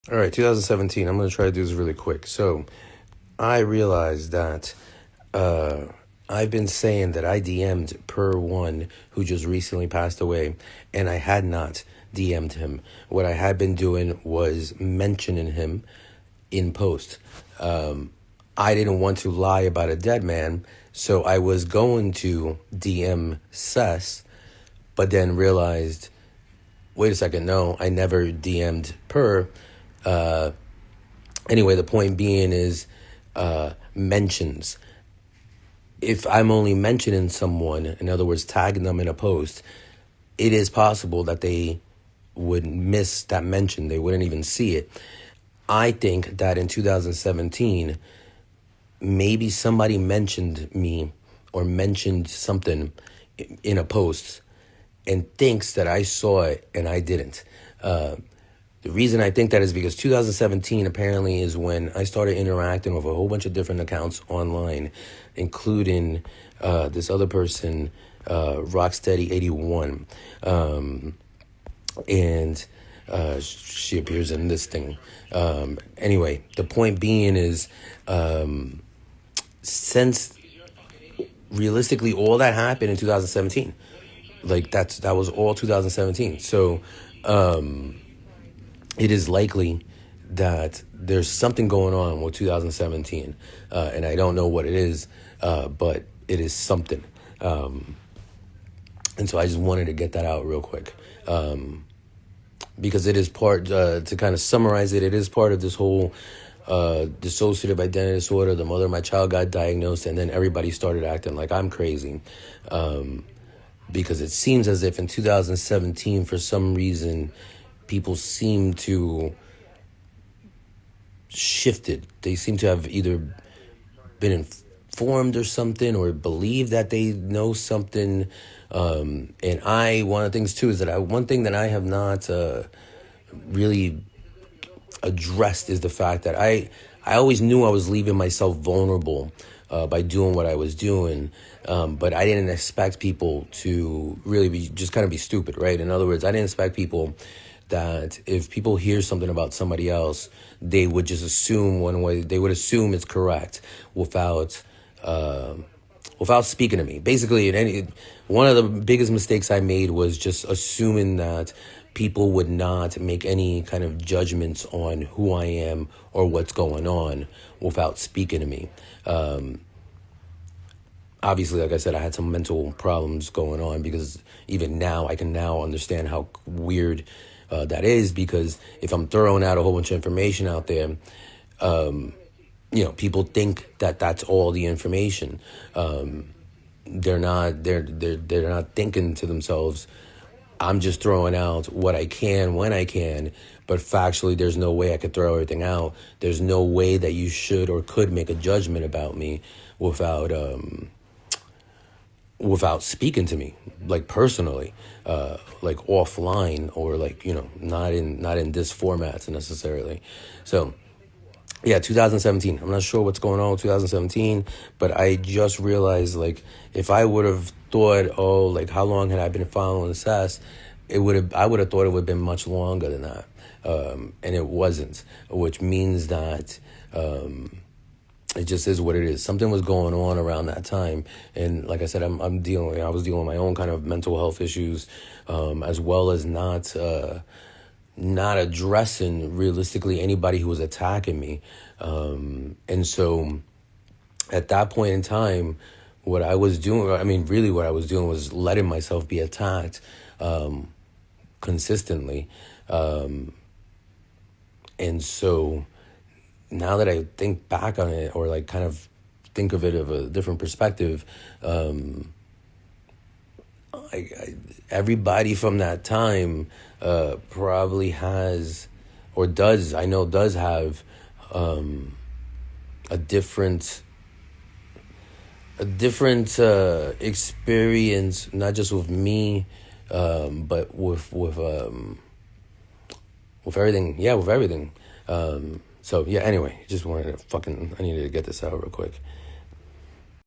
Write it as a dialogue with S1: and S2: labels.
S1: All right, 2017. I'm going to try to do this really quick. So I realized that uh, I've been saying that I DM'd per one who just recently passed away, and I had not DM'd him. What I had been doing was mentioning him in post. I didn't want to lie about a dead man, so I was going to DM Sess, but then realized, wait a second, no, I never DM'd per. Anyway, the point being is mentions. If I'm only mentioning someone, in other words, tagging them in a post, it is possible that they would miss that mention. They wouldn't even see it. I think that in 2017, maybe somebody mentioned me or mentioned something in a post and thinks that I saw it and I didn't. The reason I think that is because 2017 apparently is when I started interacting with a whole bunch of different accounts online, including this other person, Rocksteady81. And she appears in this thing. Anyway, the point being is since realistically all that happened in 2017, like that was all 2017. So it is likely that there's something going on with 2017, and I don't know what it is, but it is something. And so I just wanted to get that out real quick, because it is part, to kind of summarize it, it is part of this whole dissociative identity disorder. The mother of my child got diagnosed, and then everybody started acting like I'm crazy, because it seems as if in 2017, for some reason, people seem to shifted. They seem to have either been informed or something, or believe that they know something. And one of the things too is that one thing that I have not really addressed is the fact that I always knew I was leaving myself vulnerable by doing what I was doing, but I didn't expect people to really be just kind of be stupid, right? In other words, I didn't expect people that if people hear something about somebody else, they would just assume one way. They would assume it's correct without speaking to me. Basically, one of the biggest mistakes I made was just assuming that people would not make any kind of judgments on who I am or what's going on without speaking to me. Obviously, like I said, I had some mental problems going on, because even now I can now understand how weird that is, because if I'm throwing out a whole bunch of information out there, people think that that's all the information. They're not thinking to themselves, I'm just throwing out what I can when I can, but factually there's no way I could throw everything out. There's no way that you should or could make a judgment about me without speaking to me, like personally, like offline, or like, not in this format necessarily. So yeah, 2017. I'm not sure what's going on with 2017, but I just realized, like, if I would have thought, oh, like, how long had I been following SAS, I would have thought it would have been much longer than that, and it wasn't, which means that it just is what it is. Something was going on around that time, and like I said, I was dealing with my own kind of mental health issues, as well as not addressing realistically anybody who was attacking me. And so at that point in time, what I was doing was letting myself be attacked consistently. And so now that I think back on it, or like kind of think of it of a different perspective, everybody from that time probably has, or does have a different experience, not just with me, but with everything. Yeah, with everything. So yeah. Anyway, I needed to get this out real quick.